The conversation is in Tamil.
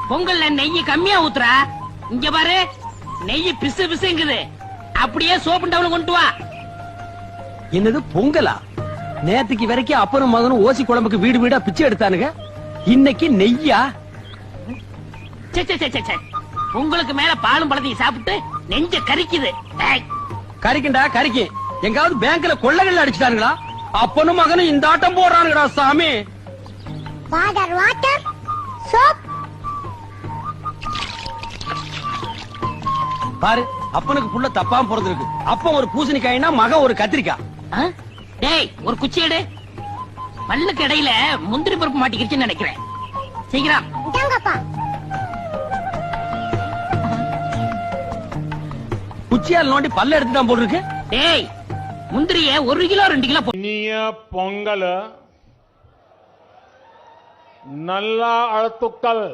பொங்கல்ல நெய் கம்மியா ஊத்துறா. இங்க பாரு, நெய் பிசு பிசுங்குது. அப்படியே சோப்பு டவுன் கொண்டு வா. என்னது பொங்கலா? நேத்துக்கு வரைக்கும் அப்பனும் மகனும் ஓசி குழம்புக்கு வீடு வீடா பிச்சை எடுத்தானுங்க. இன்னைக்கு நெய்யா? உங்களுக்கு மேல பாலும் பழத்தையும் சாப்பிட்டு நெஞ்ச கரிக்குது. கரிக்கண்டா கரிக்கு. எங்காவது பேங்க்ல கொள்ளைகள் அடிச்சுட்டானுங்களா? அப்பனும் மகனும் இந்த ஆட்டம் போடுறானுங்கடா சாமி. Water water soap. பாரு, அப்பனுக்கு புள்ள தப்பாம பிறந்திருக்கு. அப்பன் ஒரு பூசணிக்காய்னா மகன் ஒரு கத்திரிக்காய். டேய், ஒரு குச்சி எடு. பல்லுக்கு இடையில முந்திரி பருப்பு மாட்டிக்கிச்சுன்னு நினைக்கிறேன். சீக்கிரம் இந்தாங்கப்பா. குச்சியால் நோண்டி பல்ல எடுத்துட்டான் போல் இருக்கு. டேய், முந்திரிய 1 கிலோ 2 கிலோ பொங்கல் நல்லா அழுத்துக்கள்.